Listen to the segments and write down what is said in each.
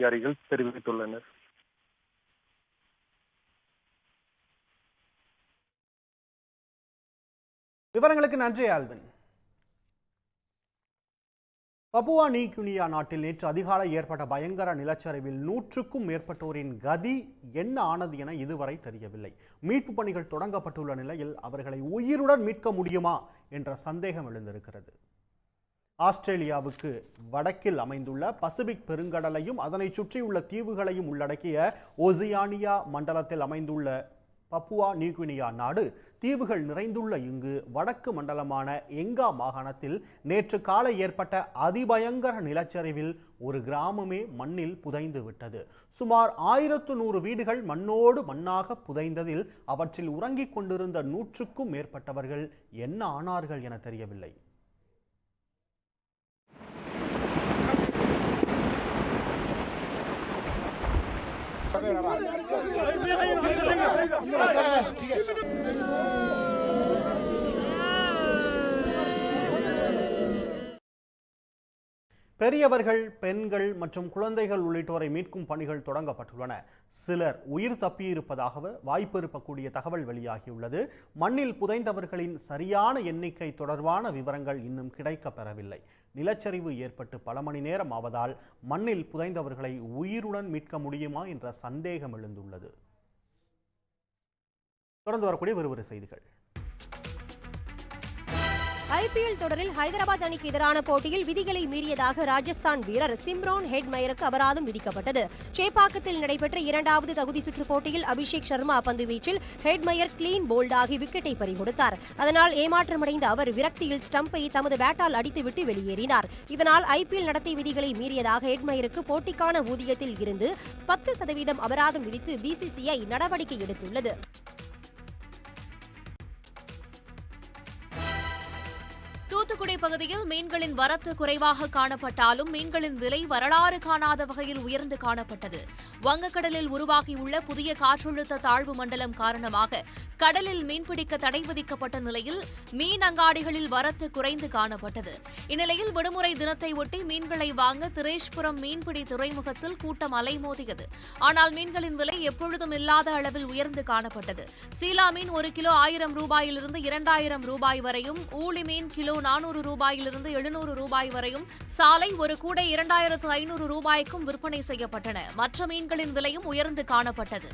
அதிகாரிகள் தெரிவித்துள்ளனர். விவரங்களுக்கு நன்றி ஆல்வின். பப்புவா நியூ கினியா நாட்டில் நேற்று அதிகாலை ஏற்பட்ட பயங்கர நிலச்சரிவில் 100க்கும் மேற்பட்டோரின் கதி என்ன ஆனது என இதுவரை தெரியவில்லை. மீட்பு பணிகள் தொடங்கப்பட்டுள்ள நிலையில் அவர்களை உயிருடன் மீட்க முடியுமா என்ற சந்தேகம் எழுந்திருக்கிறது. ஆஸ்திரேலியாவுக்கு வடக்கில் அமைந்துள்ள பசிபிக் பெருங்கடலையும் அதனை சுற்றியுள்ள தீவுகளையும் உள்ளடக்கிய ஓசியானியா மண்டலத்தில் அமைந்துள்ள பப்புவா நியூ கினியா நாடு தீவுகள் நிறைந்துள்ள இங்கு வடக்கு மண்டலமான எங்கா மாகாணத்தில் நேற்று காலை ஏற்பட்ட அதிபயங்கர நிலச்சரிவில் ஒரு கிராமமே மண்ணில் புதைந்து விட்டது. சுமார் 1100 வீடுகள் மண்ணோடு மண்ணாக புதைந்ததில் அவற்றில் உறங்கிக் கொண்டிருந்த 100க்கும் மேற்பட்டவர்கள் என்ன ஆனார்கள் என தெரியவில்லை. பெரியவர்கள், பெண்கள் மற்றும் குழந்தைகள் உள்ளிட்டோரை மீட்கும் பணிகள் தொடங்கப்பட்டுள்ளன. சிலர் உயிர் தப்பியிருப்பதாக வாய்ப்பு இருக்கக்கூடிய தகவல் வெளியாகியுள்ளது. மண்ணில் புதைந்தவர்களின் சரியான எண்ணிக்கை தொடர்பான விவரங்கள் இன்னும் கிடைக்கப்பெறவில்லை. நிலச்சரிவு ஏற்பட்டு பல மணி நேரம் ஆவதால் மண்ணில் புதைந்தவர்களை உயிருடன் மீட்க முடியுமா என்ற சந்தேகம் எழுந்துள்ளது. தொடர்ந்து வரக்கூடிய விறுவிறு செய்திகள். ஐபிஎல் தொடரில் ஹைதராபாத் அணிக்கு எதிரான போட்டியில் விதிகளை மீறியதாக ராஜஸ்தான் வீரர் சிம்ரான் ஹெட்மயருக்கு அபராதம் விதிக்கப்பட்டது. சேப்பாக்கத்தில் நடைபெற்ற 2வது தகுதி சுற்று போட்டியில் அபிஷேக் சர்மா பந்து வீச்சில் ஹெட்மயர் கிளீன் போல்டாகி விக்கெட்டை பறிகொடுத்தார். அதனால் ஏமாற்றமடைந்த அவர் விரக்தியில் ஸ்டம்பை தமது பேட்டால் அடித்துவிட்டு வெளியேறினார். இதனால் ஐபிஎல் நடத்தை விதிகளை மீறியதாக ஹெட்மயருக்கு போட்டிக்கான ஊதியத்தில் இருந்து 10% அபராதம் விதித்து பிசிசிஐ நடவடிக்கை எடுத்துள்ளது. தூத்துக்குடி பகுதியில் மீன்களின் வரத்து குறைவாக காணப்பட்டாலும் மீன்களின் விலை வரலாறு காணாத வகையில் உயர்ந்து காணப்பட்டது. வங்கக்கடலில் உருவாகியுள்ள புதிய காற்றழுத்த தாழ்வு மண்டலம் காரணமாக கடலில் மீன்பிடிக்க தடை விதிக்கப்பட்ட நிலையில் மீன் அங்காடிகளில் வரத்து குறைந்து காணப்பட்டது. இந்நிலையில் விடுமுறை தினத்தை ஒட்டி மீன்களை வாங்க திரேஷ்புரம் மீன்பிடி துறைமுகத்தில் கூட்டம் அலைமோதியது. ஆனால் மீன்களின் விலை எப்பொழுதும் இல்லாத அளவில் உயர்ந்து காணப்பட்டது. சீலா மீன் 1 கிலோ 1000 ரூபாயிலிருந்து 2000 ரூபாய் வரையும், ஊளி மீன் கிலோ 400 ரூபாயிலிருந்து 700 ரூபாய் வரையும், சாலை ஒரு கூடை 2500 ரூபாய்க்கும் விற்பனை செய்யப்பட்டன. மற்ற மீன்களின் விலையும் உயர்ந்து காணப்பட்டது.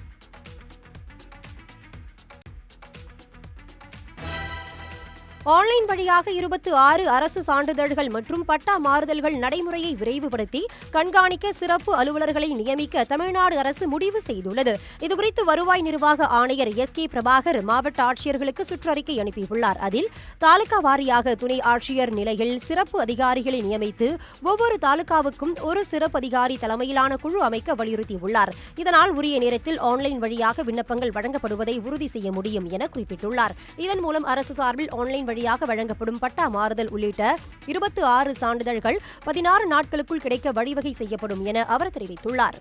ஆன்லைன் வழியாக 26 அரசு சான்றிதழ்கள் மற்றும் பட்டா மாறுதல்கள் நடைமுறையை விரைவுபடுத்தி கண்காணிக்க சிறப்பு அலுவலர்களை நியமிக்க தமிழ்நாடு அரசு முடிவு செய்துள்ளது. இதுகுறித்து வருவாய் நிர்வாக ஆணையர் எஸ்.கே. பிரபாகர் மாவட்ட ஆட்சியர்களுக்கு சுற்றறிக்கை அனுப்பியுள்ளார். அதில் தாலுகா வாரியாக துணை ஆட்சியர் நிலையில் சிறப்பு அதிகாரிகளை நியமித்து ஒவ்வொரு தாலுகாவுக்கும் ஒரு சிறப்பு அதிகாரி தலைமையிலான குழு அமைக்க வலியுறுத்தியுள்ளார். இதனால் உரிய நேரத்தில் ஆன்லைன் வழியாக விண்ணப்பங்கள் வழங்கப்படுவதை உறுதி செய்ய முடியும் என குறிப்பிட்டுள்ளார். இதன் மூலம் அரசு சார்பில் ஆன்லைன் வழியாக வழங்கப்படும் பட்டா மாறுதல் உள்ளிட்ட 26 சான்றிதழ்கள் 16 நாட்களுக்குள் கிடைக்க வழிவகை செய்யப்படும் என அவர் தெரிவித்துள்ளார்.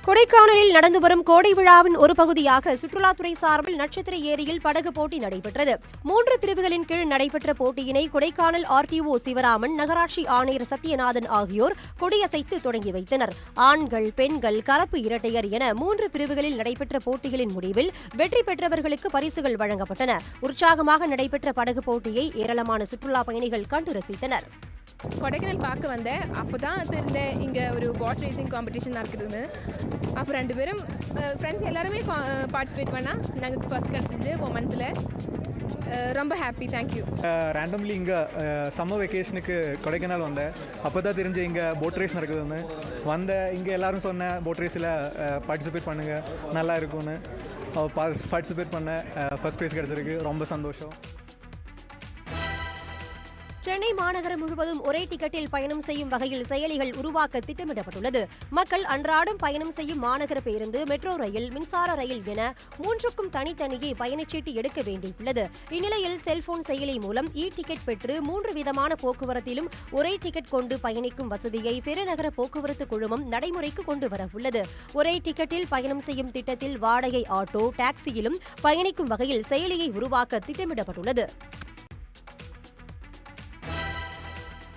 கொடைக்கானலில் நடந்து வரும் கோடை விழாவின் ஒரு பகுதியாக சுற்றுலாத்துறை சார்பில் நட்சத்திர ஏரியில் படகு போட்டி நடைபெற்றது. 3 பிரிவுகளின் கீழ் நடைபெற்ற போட்டியினை கொடைக்கானல் ஆர்டிஓ சிவராமன், நகராட்சி ஆணையர் சத்யநாதன் ஆகியோர் கொடியசைத்து தொடங்கி வைத்தனர். ஆண்கள், பெண்கள், கலப்பு இரட்டையர் என 3 பிரிவுகளில் நடைபெற்ற போட்டிகளின் முடிவில் வெற்றி பெற்றவர்களுக்கு பரிசுகள் வழங்கப்பட்டன. உற்சாகமாக நடைபெற்ற படகு போட்டியை ஏராளமான சுற்றுலா பயணிகள் கண்டு ரசித்தனர். கொடைக்கானல் பார்க்க வந்தேன். அப்போ தான் தெரிஞ்சேன் இங்கே ஒரு போட் ரேசிங் காம்படிஷன் நடக்குதுன்னு. அப்போ 2 பேரும் ஃப்ரெண்ட்ஸ் எல்லாருமே பார்ட்டிசிபேட் பண்ணால் நாங்கள் ஃபர்ஸ்ட் கிடச்சிச்சு மந்த்ஸில். ரொம்ப ஹாப்பி. தேங்க்யூ. ரேண்டம்லி இங்கே சம்மர் வெக்கேஷனுக்கு கொடைக்கானல் வந்தேன். அப்போ தான் தெரிஞ்சு இங்கே போட் ரேஸ் நடக்குதுன்னு இங்கே எல்லாரும் சொன்னேன் போட் ரேஸில் பார்ட்டிசிபேட் பண்ணுங்கள், நல்லா இருக்கும்னு. பார்ட்டிசிபேட் பண்ண ஃபர்ஸ்ட் ப்ரைஸ் கிடச்சிருக்கு. ரொம்ப சந்தோஷம். சென்னை மாநகரம் முழுவதும் ஒரே டிக்கெட்டில் பயணம் செய்யும் வகையில் செயலிகள் உருவாக்க திட்டமிடப்பட்டுள்ளது. மக்கள் அன்றாடம் பயணம் செய்யும் மாநகர பேருந்து, மெட்ரோ ரயில், மின்சார ரயில் என 3க்கும் தனித்தனியே பயணச்சீட்டு எடுக்க வேண்டியுள்ளது. இந்நிலையில் செல்போன் செயலி மூலம் டிக்கெட் பெற்று 3 விதமான போக்குவரத்திலும் ஒரே டிக்கெட் கொண்டு பயணிக்கும் வசதியை பெருநகர போக்குவரத்து குழுமம் நடைமுறைக்கு கொண்டு வரவுள்ளது. ஒரே டிக்கெட்டில் பயணம் செய்யும் திட்டத்தில் வாடகை ஆட்டோ, டாக்ஸியிலும் பயணிக்கும் வகையில் செயலியை உருவாக்க திட்டமிடப்பட்டுள்ளது.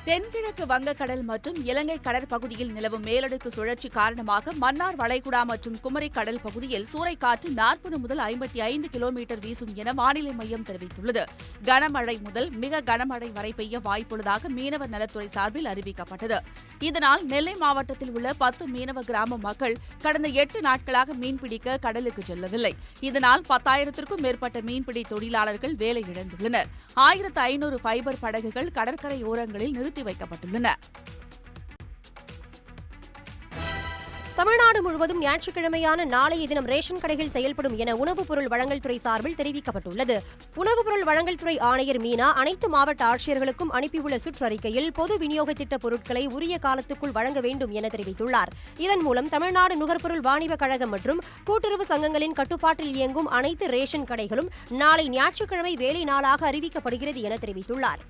தென்கிழக்கு வங்கக்கடல் மற்றும் இலங்கை கடற்பகுதியில் நிலவும் மேலடுக்கு சுழற்சி காரணமாக மன்னார் வளைகுடா மற்றும் குமரி கடல் பகுதியில் சூறைக்காற்று 40 முதல் 55 கிலோமீட்டர் வீசும் என வானிலை மையம் தெரிவித்துள்ளது. கனமழை முதல் மிக கனமழை வரை பெய்ய வாய்ப்புள்ளதாக மீனவர் நலத்துறை சார்பில் அறிவிக்கப்பட்டது. இதனால் நெல்லை மாவட்டத்தில் உள்ள 10 மீனவ கிராம மக்கள் கடந்த 8 நாட்களாக மீன்பிடிக்க கடலுக்கு செல்லவில்லை. இதனால் 10,000க்கும் மேற்பட்ட மீன்பிடி தொழிலாளர்கள் வேலை இழந்துள்ளனர். 1500 ஃபைபர் படகுகள் கடற்கரை ஓரங்களில் நிறுத்தி வைக்கப்பட்டுள்ளன. தமிழ்நாடு முழுவதும் ஞாயிற்றுக்கிழமையான நாளைய தினம் ரேஷன் கடைகள் செயல்படும் என உணவுப் பொருள் வழங்கல் துறை சார்பில் தெரிவிக்கப்பட்டுள்ளது. உணவுப் பொருள் வழங்கல் துறை ஆணையர் மீனா அனைத்து மாவட்ட ஆட்சியர்களுக்கும் அனுப்பியுள்ள சுற்றறிக்கையில் பொது விநியோக திட்ட பொருட்களை உரிய காலத்துக்குள் வழங்க வேண்டும் என தெரிவித்துள்ளார். இதன் மூலம் தமிழ்நாடு நுகர்பொருள் வாணிப கழகம் மற்றும் கூட்டுறவு சங்கங்களின் கட்டுப்பாட்டில் இயங்கும் அனைத்து ரேஷன் கடைகளும் நாளை ஞாயிற்றுக்கிழமை வேலை நாளாக அறிவிக்கப்படுகிறது என தெரிவித்துள்ளார்.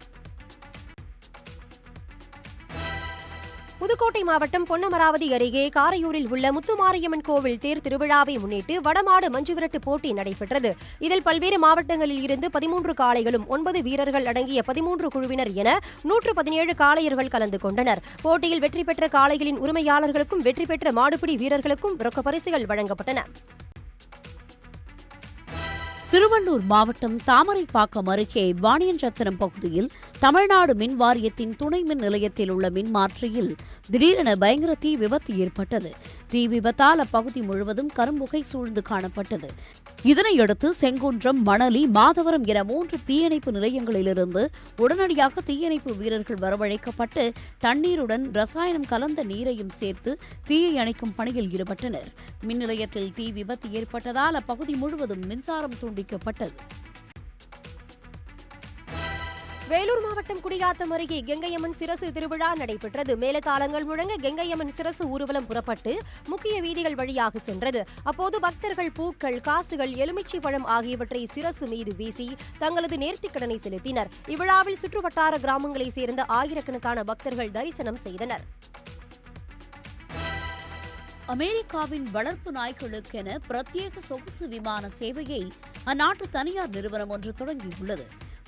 புதுக்கோட்டை மாவட்டம் பொன்னமராவதி அருகே காரையூரில் உள்ள முத்துமாரியம்மன் கோவில் தேர் திருவிழாவை முன்னிட்டு வடமாடு மஞ்சுவிரட்டு போட்டி நடைபெற்றது. இதில் பல்வேறு மாவட்டங்களில் இருந்து 13 காளைகளும் 9 வீரர்கள் அடங்கிய 13 குழுவினர் என 117 காளையர்கள் கலந்து கொண்டனர். போட்டியில் வெற்றி பெற்ற காளைகளின் உரிமையாளர்களுக்கும் வெற்றி பெற்ற மாடுபிடி வீரர்களுக்கும் ரொக்க பரிசுகள் வழங்கப்பட்டன. திருவள்ளூர் மாவட்டம் தாமரைப்பாக்கம் அருகே வாணியன்சத்திரம் பகுதியில் தமிழ்நாடு மின் வாரியத்தின் துணை மின் நிலையத்தில் உள்ள மின்மாற்றியில் திடீரென பயங்கர தீ விபத்து ஏற்பட்டது. தீ விபத்தால் அப்பகுதி முழுவதும் கரும்புகை சூழ்ந்து காணப்பட்டது. இதனையடுத்து செங்குன்றம், மணலி, மாதவரம் என 3 தீயணைப்பு நிலையங்களிலிருந்து உடனடியாக தீயணைப்பு வீரர்கள் வரவழைக்கப்பட்டு தண்ணீருடன் ரசாயனம் கலந்த நீரையும் சேர்த்து தீயை அணைக்கும் பணியில் ஈடுபட்டனர். மின் நிலையத்தில் தீ விபத்து ஏற்பட்டதால் அப்பகுதி முழுவதும் மின்சாரம் துண்டிக்கப்பட்டது. வேலூர் மாவட்டம் குடியாத்தம் அருகே கெங்கையம்மன் சிரசு திருவிழா நடைபெற்றது. மேலதாளங்கள் முழங்க கெங்கையம்மன் சிரசு ஊர்வலம் புறப்பட்டு முக்கிய வீதிகள் வழியாக சென்றது. அப்போது பக்தர்கள் பூக்கள், காசுகள், எலுமிச்சை பழம் ஆகியவற்றை சிரசு மீது வீசி தங்களது நேர்த்திக்கடனை செலுத்தினர். இவ்விழாவில் சுற்றுவட்டார கிராமங்களைச் சேர்ந்த ஆயிரக்கணக்கான பக்தர்கள் தரிசனம் செய்தனர். அமெரிக்காவின் வளர்ப்பு நாய்களுக்கென பிரத்யேக சொகுசு விமான சேவையை அந்நாட்டு தனியார் நிறுவனம் ஒன்று தொடங்கியுள்ளது.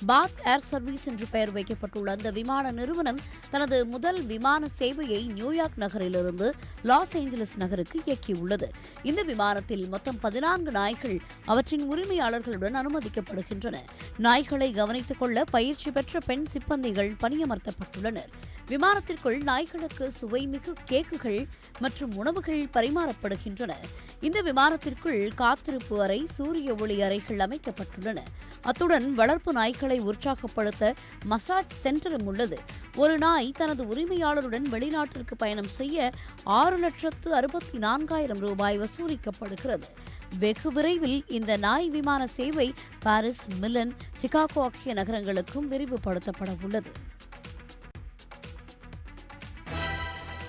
பாட் ஏர் சர்வீஸ் என்று பெயர் வைக்கப்பட்டுள்ள அந்த விமான நிறுவனம் தனது முதல் விமான சேவையை நியூயார்க் நகரிலிருந்து லாஸ் ஏஞ்சலஸ் நகருக்கு இயக்கியுள்ளது. இந்த விமானத்தில் மொத்தம் 14 நாய்கள் அவற்றின் உரிமையாளர்களுடன் அனுமதிக்கப்படுகின்றன. நாய்களை கவனித்துக் கொள்ள பயிற்சி பெற்ற பெண் சிப்பந்திகள் பணியமர்த்தப்பட்டுள்ளனர். விமானத்திற்குள் நாய்களுக்கு சுவைமிகு கேக்குகள் மற்றும் உணவுகள் பரிமாறப்படுகின்றன. இந்த விமானத்திற்குள் காத்திருப்பு அறை, சூரிய ஒளி அறைகள் அமைக்கப்பட்டுள்ளன. அத்துடன் வளர்ப்பு நாய்களை உற்சாகப்படுத்த மசாஜ் சென்டரும் உள்ளது. ஒரு நாய் தனது உரிமையாளருடன் வெளிநாட்டிற்கு பயணம் செய்ய 6,64,000 ரூபாய் வசூலிக்கப்படுகிறது. வெகு விரைவில் இந்த நாய் விமான சேவை பாரிஸ், மிலன், சிகாகோ ஆகிய நகரங்களுக்கும் விரிவுபடுத்தப்பட உள்ளது.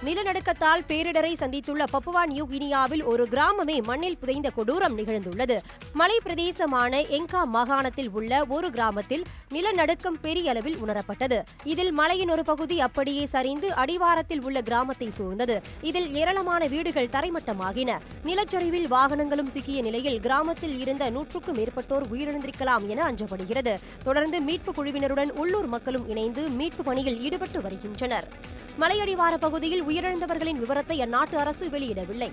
நிலநடுக்கத்தால் பேரிடரை சந்தித்துள்ள பப்புவா நியூ கினியாவில் ஒரு கிராமமே மண்ணில் புதைந்த கொடூரம் நிகழ்ந்துள்ளது. மலை பிரதேசமான எங்கா மாகாணத்தில் உள்ள ஒரு கிராமத்தில் நிலநடுக்கம் பெரிய அளவில் உணரப்பட்டது. இதில் மலையின் ஒரு பகுதி அப்படியே சரிந்து அடிவாரத்தில் உள்ள கிராமத்தை சூழ்ந்தது. இதில் ஏராளமான வீடுகள் தரைமட்டமாகின. நிலச்சரிவில் வாகனங்களும் சிக்கிய நிலையில் கிராமத்தில் இருந்த 100க்கும் மேற்பட்டோர் உயிரிழந்திருக்கலாம் என அஞ்சப்படுகிறது. தொடர்ந்து மீட்பு குழுவினருடன் உள்ளூர் மக்களும் இணைந்து மீட்பு பணியில் ஈடுபட்டு வருகின்றனர். மலையடிவார பகுதியில் உயிரிழந்தவர்களின் விவரத்தை அந்நாட்டு அரசு வெளியிடவில்லை.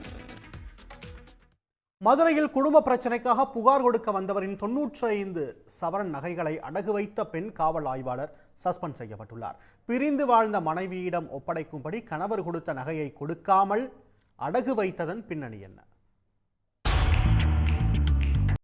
மதுரையில் குடும்ப பிரச்சனைக்காக புகார் கொடுக்க வந்தவரின் 95 சவரன் நகைகளை அடகு வைத்த பெண் காவல் ஆய்வாளர் சஸ்பெண்ட் செய்யப்பட்டுள்ளார். பிரிந்து வாழ்ந்த மனைவியிடம் ஒப்படைக்கும்படி கணவர் கொடுத்த நகையை கொடுக்காமல் அடகு வைத்ததன் பின்னணி என்ன?